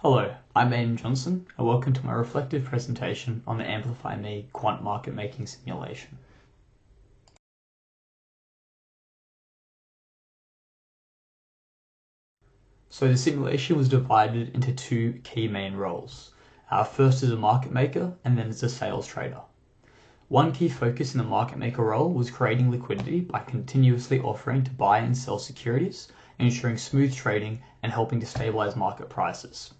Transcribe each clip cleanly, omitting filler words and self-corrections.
Hello, I'm Aidan Johnson, and welcome to my reflective presentation on the AmplifyMe quant market making simulation. So the simulation was divided into two key main roles. First as a market maker, and then as a sales trader. One key focus in the market maker role was creating liquidity by continuously offering to buy and sell securities, ensuring smooth trading and helping to stabilize market prices.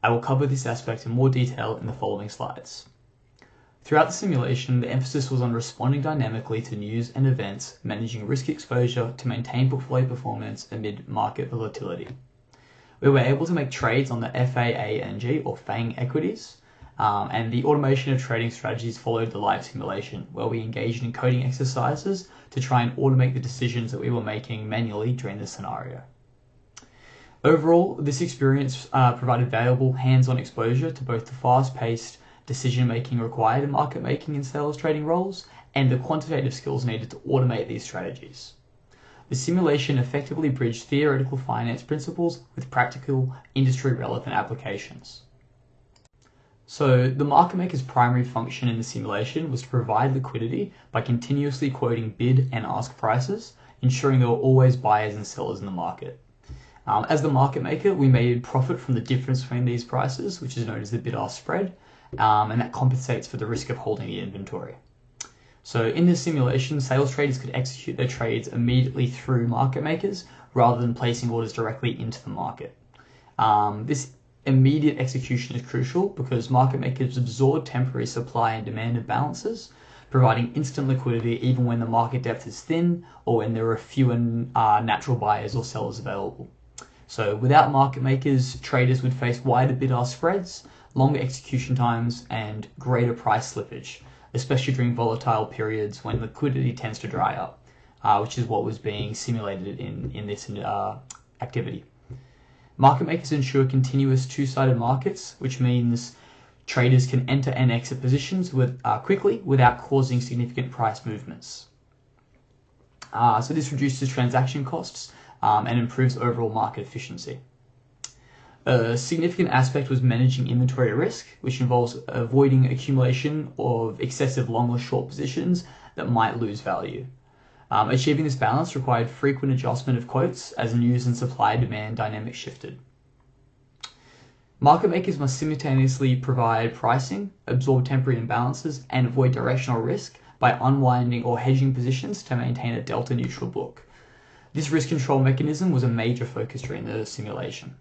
I will cover this aspect in more detail in the following slides. Throughout the simulation, the emphasis was on responding dynamically to news and events, managing risk exposure to maintain portfolio performance amid market volatility. We were able to make trades on the FAANG or FANG equities, and the automation of trading strategies followed the live simulation, where we engaged in coding exercises to try and automate the decisions that we were making manually during this scenario. Overall, this experience provided valuable hands-on exposure to both the fast-paced decision-making required in market making and sales trading roles and the quantitative skills needed to automate these strategies. The simulation effectively bridged theoretical finance principles with practical, industry-relevant applications. So, the market maker's primary function in the simulation was to provide liquidity by continuously quoting bid and ask prices, ensuring there were always buyers and sellers in the market. As the market maker, we made profit from the difference between these prices, which is known as the bid-ask spread, and that compensates for the risk of holding the inventory. So in this simulation, sales traders could execute their trades immediately through market makers rather than placing orders directly into the market. This immediate execution is crucial because market makers absorb temporary supply and demand imbalances, providing instant liquidity even when the market depth is thin or when there are fewer natural buyers or sellers available. So without market makers, traders would face wider bid-ask spreads, longer execution times, and greater price slippage, especially during volatile periods when liquidity tends to dry up, which is what was being simulated in this activity. Market makers ensure continuous two-sided markets, which means traders can enter and exit positions quickly without causing significant price movements. So this reduces transaction costs and improves overall market efficiency. A significant aspect was managing inventory risk, which involves avoiding accumulation of excessive long or short positions that might lose value. Achieving this balance required frequent adjustment of quotes as news and supply-demand dynamics shifted. Market makers must simultaneously provide pricing, absorb temporary imbalances, and avoid directional risk by unwinding or hedging positions to maintain a delta-neutral book. This risk control mechanism was a major focus during the simulation.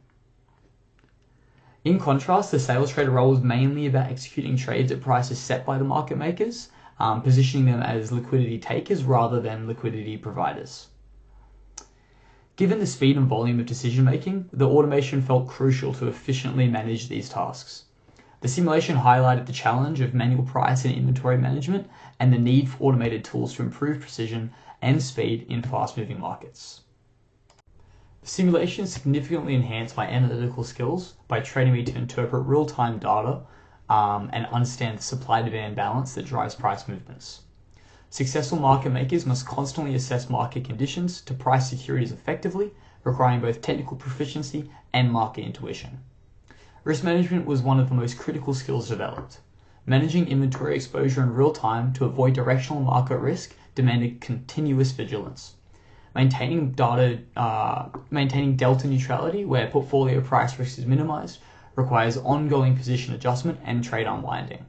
In contrast, the sales trader role was mainly about executing trades at prices set by the market makers, positioning them as liquidity takers rather than liquidity providers. Given the speed and volume of decision-making, the automation felt crucial to efficiently manage these tasks. The simulation highlighted the challenge of manual price and inventory management and the need for automated tools to improve precision and speed in fast-moving markets. The simulation significantly enhanced my analytical skills by training me to interpret real-time data and understand the supply-demand balance that drives price movements. Successful market makers must constantly assess market conditions to price securities effectively, requiring both technical proficiency and market intuition. Risk management was one of the most critical skills developed. Managing inventory exposure in real time to avoid directional market risk demanded continuous vigilance. Maintaining delta neutrality, where portfolio price risk is minimized, requires ongoing position adjustment and trade unwinding.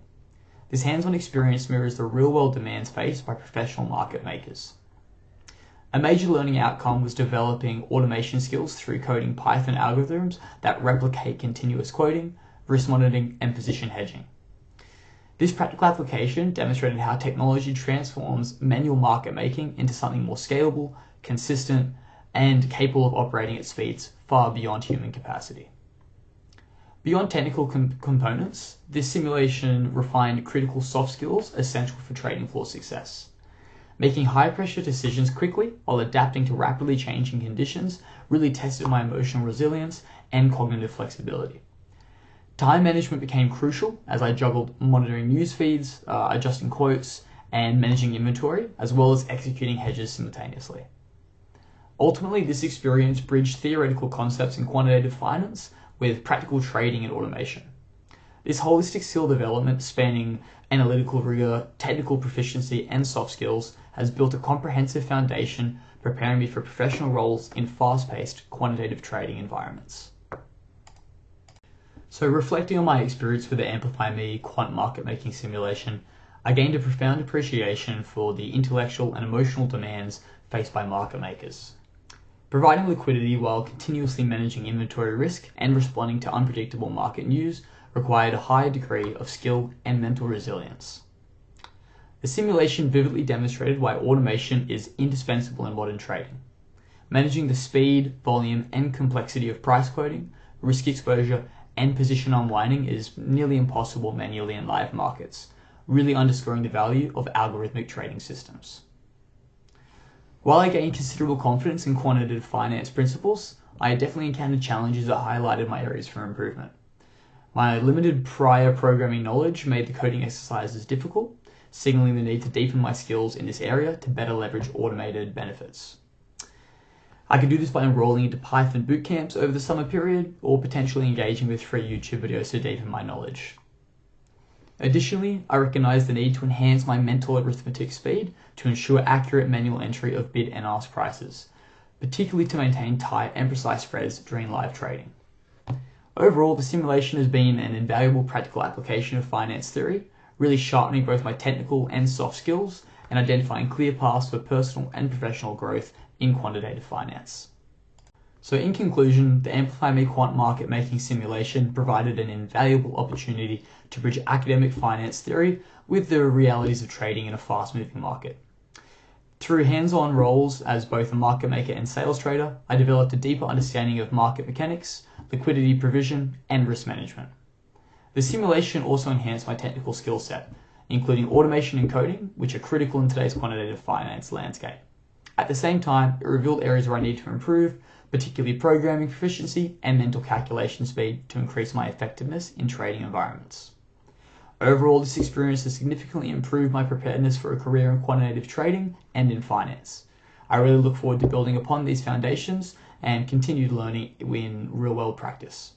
This hands-on experience mirrors the real-world demands faced by professional market makers. A major learning outcome was developing automation skills through coding Python algorithms that replicate continuous quoting, risk monitoring, and position hedging. This practical application demonstrated how technology transforms manual market making into something more scalable, consistent, and capable of operating at speeds far beyond human capacity. Beyond technical components, this simulation refined critical soft skills essential for trading floor success. Making high-pressure decisions quickly while adapting to rapidly changing conditions really tested my emotional resilience and cognitive flexibility. Time management became crucial as I juggled monitoring news feeds, adjusting quotes, and managing inventory, as well as executing hedges simultaneously. Ultimately, this experience bridged theoretical concepts in quantitative finance with practical trading and automation. This holistic skill development, spanning analytical rigor, technical proficiency, and soft skills, has built a comprehensive foundation preparing me for professional roles in fast-paced quantitative trading environments. So, reflecting on my experience with the AmplifyMe quant market making simulation, I gained a profound appreciation for the intellectual and emotional demands faced by market makers. Providing liquidity while continuously managing inventory risk and responding to unpredictable market news required a high degree of skill and mental resilience. The simulation vividly demonstrated why automation is indispensable in modern trading. Managing the speed, volume, and complexity of price quoting, risk exposure, and position unwinding is nearly impossible manually in live markets, really underscoring the value of algorithmic trading systems. While I gained considerable confidence in quantitative finance principles, I definitely encountered challenges that highlighted my areas for improvement. My limited prior programming knowledge made the coding exercises difficult, signaling the need to deepen my skills in this area to better leverage automated benefits. I could do this by enrolling into Python bootcamps over the summer period, or potentially engaging with free YouTube videos to deepen my knowledge. Additionally, I recognized the need to enhance my mental arithmetic speed to ensure accurate manual entry of bid and ask prices, particularly to maintain tight and precise spreads during live trading. Overall, the simulation has been an invaluable practical application of finance theory, really sharpening both my technical and soft skills and identifying clear paths for personal and professional growth in quantitative finance. So in conclusion, the AmplifyMe quant market making simulation provided an invaluable opportunity to bridge academic finance theory with the realities of trading in a fast-moving market. Through hands-on roles as both a market maker and sales trader, I developed a deeper understanding of market mechanics, liquidity provision, and risk management. The simulation also enhanced my technical skill set, including automation and coding, which are critical in today's quantitative finance landscape. At the same time, it revealed areas where I need to improve, particularly programming proficiency and mental calculation speed to increase my effectiveness in trading environments. Overall, this experience has significantly improved my preparedness for a career in quantitative trading and in finance. I really look forward to building upon these foundations and continued learning in real-world practice.